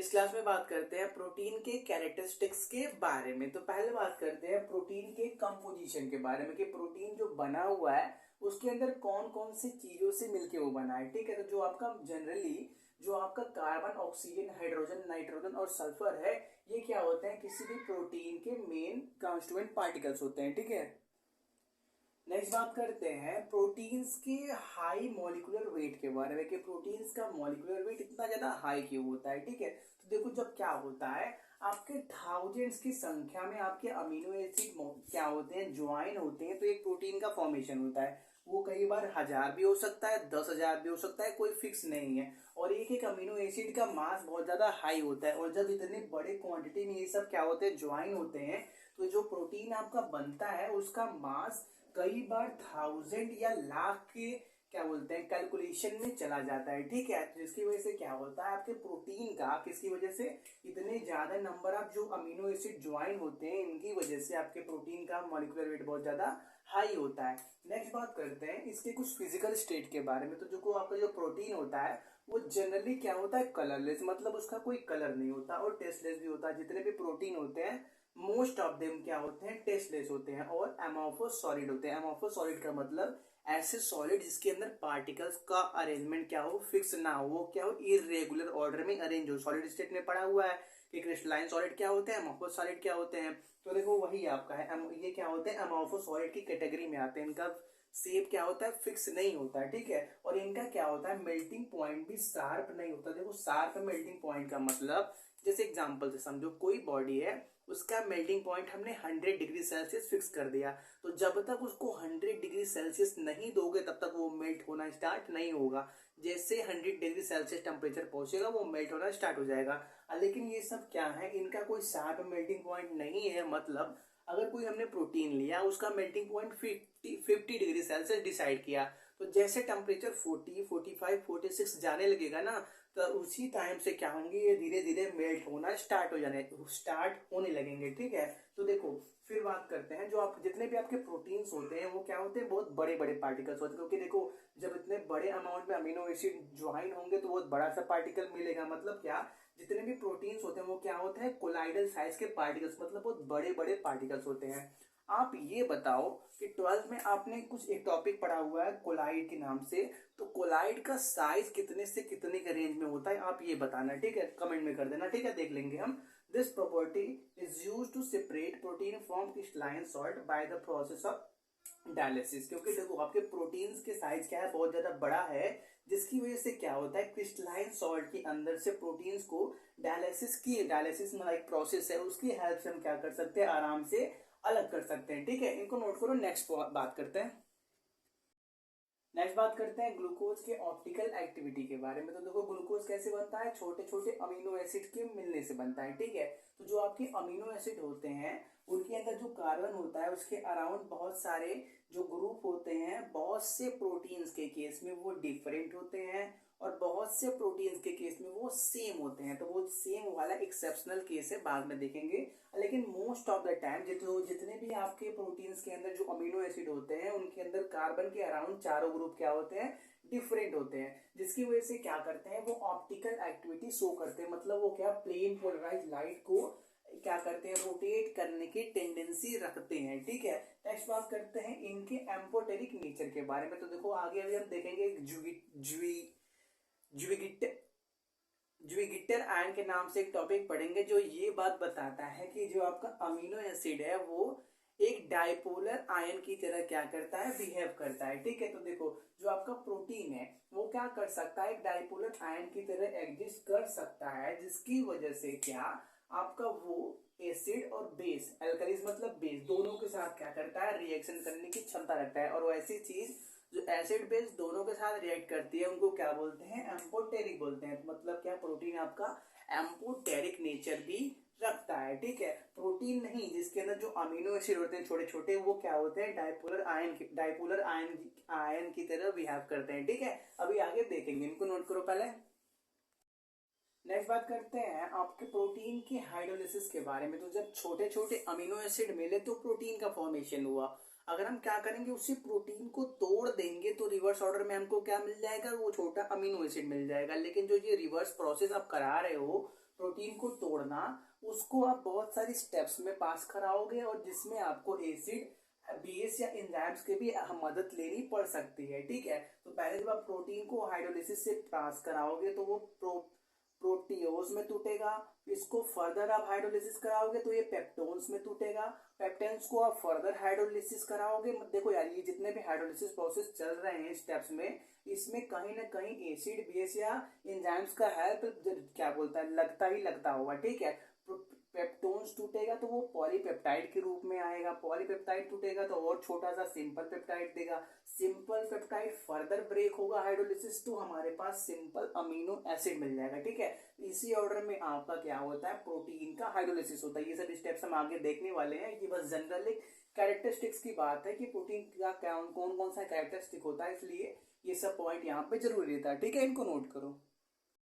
इस क्लास में बात करते हैं प्रोटीन के कैरेक्टरिस्टिक्स के बारे में। तो पहले बात करते हैं प्रोटीन के कंपोजिशन के बारे में कि प्रोटीन जो बना हुआ है उसके अंदर कौन कौन सी चीजों से मिलके वो बना है। ठीक है, तो जो आपका जनरली जो आपका कार्बन, ऑक्सीजन, हाइड्रोजन, नाइट्रोजन और सल्फर है, ये क्या होते हैं, किसी भी प्रोटीन के मेन कॉन्स्टिट्यूएंट पार्टिकल्स होते हैं। ठीक है, नेक्स्ट बात करते हैं प्रोटीन्स के हाई मॉलिक्यूलर वेट के बारे में कि प्रोटीन्स का मॉलिक्यूलर वेट इतना ज्यादा हाई क्यों होता है। ठीक है, तो देखो जब क्या होता है, आपके थाउजेंड्स की संख्या में आपके अमीनो एसिड क्या होते हैं, ज्वाइन होते हैं, तो एक प्रोटीन का फॉर्मेशन होता है। वो कई बार 1000 भी हो सकता है, 10,000 भी हो सकता है, कोई फिक्स नहीं है। और एक एक अमीनो एसिड का मास बहुत ज्यादा हाई होता है, और जब इतने बड़े क्वांटिटी में ये सब क्या होते हैं, ज्वाइन होते हैं, तो जो प्रोटीन आपका बनता है उसका मास कई बार 1000 या लाख के क्या बोलते हैं कैलकुलेशन में चला जाता है। ठीक है, जिसकी वजह से क्या होता है, आपके प्रोटीन का किसकी वजह से इतने ज्यादा नंबर ऑफ जो अमीनो एसिड ज्वाइन होते हैं, इनकी वजह से आपके प्रोटीन का मॉलिक्यूलर वेट बहुत ज्यादा हाई होता है। नेक्स्ट बात करते हैं इसके कुछ फिजिकल स्टेट के बारे में। तो जो आपका जो प्रोटीन होता है वो जनरली क्या होता है, कलरलेस, मतलब उसका कोई कलर नहीं होता, और टेस्टलेस भी होता है। जितने भी प्रोटीन होते हैं मोस्ट ऑफ देम क्या होते हैं, टेस्टलेस होते हैं और एमोर्फोस सॉलिड होते हैं। एमोर्फोस सॉलिड का मतलब ऐसे सॉलिड जिसके अंदर पार्टिकल्स का अरेंजमेंट क्या हो, फिक्स ना हो, वो क्या हो, इरेगुलर ऑर्डर में अरेंज हो। सॉलिड स्टेट में पड़ा हुआ है कि क्रिस्टलाइन सॉलिड क्या होते हैं, एमोर्फोस सॉलिड क्या होते हैं। तो देखो वही आपका है, ये क्या होते हैं, एमोर्फोस सॉलिड की कैटेगरी में आते हैं। इनका शेप क्या होता है, फिक्स नहीं होता है। ठीक है, और इनका क्या होता है, मेल्टिंग पॉइंट भी शार्प नहीं होता। देखो शार्प मेल्टिंग पॉइंट का मतलब, जैसे एग्जांपल से समझो, कोई बॉडी है, उसका मेल्टिंग पॉइंट हमने 100 डिग्री सेल्सियस फिक्स कर दिया, तो जब तक उसको 100 डिग्री सेल्सियस नहीं दोगे तब तक वो मेल्ट होना स्टार्ट नहीं होगा। जैसे 100 डिग्री सेल्सियस टेम्परेचर पहुंचेगा वो मेल्ट होना स्टार्ट हो जाएगा। लेकिन ये सब क्या है, इनका कोई शार्प मेल्टिंग पॉइंट नहीं है। मतलब अगर कोई हमने प्रोटीन लिया, उसका melting point 50 degree Celsius decide किया, तो जैसे टेम्परेचर 40, 45, 46 जाने लगेगा ना, तो उसी टाइम से क्या होंगे, ये धीरे धीरे मेल्ट होना स्टार्ट होने लगेंगे। ठीक है, तो देखो फिर बात करते हैं, जो आप जितने भी आपके प्रोटीन्स होते हैं वो क्या होते हैं, बहुत बड़े बड़े पार्टिकल्स होते हैं। क्योंकि देखो जब इतने बड़े अमाउंट में अमीनो एसिड ज्वाइन होंगे तो बहुत बड़ा सा पार्टिकल मिलेगा। मतलब क्या, जितने भी प्रोटीन्स होते हैं वो क्या होते हैं, कोलाइडल साइज के पार्टिकल्स, मतलब बहुत बड़े बड़े पार्टिकल्स होते हैं। आप ये बताओ कि 12th में आपने कुछ एक टॉपिक पढ़ा हुआ है कोलाइड के नाम से, तो कोलाइड का साइज कितने से कितने के रेंज में होता है, आप ये बताना। ठीक है, कमेंट में कर देना। ठीक है, देख लेंगे हम। This property is used to separate protein from crystalline salt by the process of dialysis. क्योंकि देखो आपके प्रोटीन्स के साइज क्या है, बहुत ज्यादा बड़ा है, जिसकी वजह से क्या होता है, क्रिस्टलाइन सॉल्ट के अंदर से प्रोटीन्स को डायलिसिस में एक प्रोसेस है, उसकी हेल्प से हम क्या कर सकते हैं, आराम से अलग कर सकते हैं। ठीक है, इनको नोट करो। नेक्स्ट बात करते हैं ग्लूकोज के ऑप्टिकल एक्टिविटी के बारे में। तो देखो ग्लूकोज कैसे बनता है, छोटे छोटे अमीनो एसिड के मिलने से बनता है। ठीक है, तो जो आपके अमीनो एसिड होते हैं उनके अंदर जो कार्बन होता है उसके अराउंड बहुत सारे जो ग्रुप होते हैं, बहुत से प्रोटीन्स के केस में वो डिफरेंट होते हैं और बहुत से प्रोटीन्स के केस में वो सेम होते हैं। तो वो सेम वाला एक्सेप्शनल केस है, बाद में देखेंगे। लेकिन मोस्ट ऑफ द टाइम जितने भी आपके प्रोटीन्स के अंदर जो अमीनो एसिड होते हैं उनके अंदर कार्बन के अराउंड चारों ग्रुप क्या होते हैं, डिफरेंट होते हैं, जिसकी वजह से क्या करते हैं, वो ऑप्टिकल एक्टिविटी शो करते हैं। मतलब वो क्या, प्लेन पोलराइज लाइट को क्या करते हैं, रोटेट करने की टेंडेंसी रखते हैं। ठीक है, नेक्स्ट बात करते हैं इनके एम्पोटेरिक नेचर के बारे में। तो देखो आगे अभी हम देखेंगे ज्विगिटर आयन के नाम से एक टॉपिक पढ़ेंगे जो ये बात बताता है कि जो आपका अमीनो एसिड है वो एक डाइपोलर आयन की तरह क्या करता है, बिहेव करता है। ठीक है, तो देखो जो आपका प्रोटीन है वो क्या कर सकता है, एक डाइपोलर आयन की तरह एग्जिस्ट कर सकता है, जिसकी वजह से क्या आपका वो एसिड और बेस, एल्कलीज मतलब बेस, दोनों के साथ क्या करता है, रिएक्शन करने की क्षमता रखता है। और वो ऐसी चीज जो एसिड बेस दोनों के साथ रिएक्ट करती है उनको क्या बोलते हैं, एम्पोटेरिक बोलते हैं। मतलब क्या, प्रोटीन आपका एम्पोटेरिक नेचर भी रखता है। ठीक है, प्रोटीन नहीं, जिसके अंदर जो अमीनो एसिड होते हैं छोटे छोटे, वो क्या होते हैं, डाइपोलर आयन की तरह बिहेव करते हैं। ठीक है, अभी आगे देखेंगे, इनको नोट करो पहले। नेक्स्ट बात करते हैं आपके प्रोटीन के हाइड्रोलिसिस के बारे में। तो जब छोटे छोटे अमीनो एसिड मिले तो प्रोटीन का फॉर्मेशन हुआ। अगर हम क्या करेंगे, उसी प्रोटीन को तोड़ देंगे तो रिवर्स ऑर्डर में हमको क्या मिल जाएगा, वो छोटा अमीनो एसिड मिल जाएगा। लेकिन जो ये रिवर्स प्रोसेस आप करा रहे हो प्रोटीन को तोड़ना, उसको आप बहुत सारी स्टेप्स में पास कराओगे और जिसमें आपको एसिड बेस या एंजाइम्स की भी मदद लेनी पड़ सकती है। ठीक है, तो पहले जब आप प्रोटीन को हाइड्रोलिसिस से पास कराओगे तो वो प्रोटियोज में टूटेगा। इसको फर्दर आप हाइड्रोलिसिस कराओगे तो ये पेप्टोन्स में टूटेगा। पेप्टेन्स को आप फर्दर हाइड्रोलिसिस कराओगे। देखो यार, ये जितने भी हाइड्रोलिसिस प्रोसेस चल रहे हैं स्टेप्स में, इसमें कहीं ना कहीं एसिड बेस या एंजाइम्स का हेल्प क्या बोलता है लगता ही लगता होगा। ठीक है, पेप्टोन्स टूटेगा तो वो पॉलीपेप्टाइड के रूप में आएगा। पॉलीपेप्टाइड टूटेगा तो और छोटा सा सिंपल पेप्टाइड देगा। सिंपल पेप्टाइड फर्दर ब्रेक होगा हाइड्रोलिसिस तो हमारे पास सिंपल अमीनो एसिड मिल जाएगा। ठीक है, इसी ऑर्डर में आपका क्या होता है, प्रोटीन का हाइड्रोलिसिस होता है। ये सब स्टेप्स हम आगे देखने वाले हैं। ये बस जनरल कैरेक्टरिस्टिक्स की बात है कि प्रोटीन का कौन कौन सा कैरेक्टरिस्टिक होता है, इसलिए ये सब पॉइंट यहाँ पे जरूरी रहता है। ठीक है, इनको नोट करो।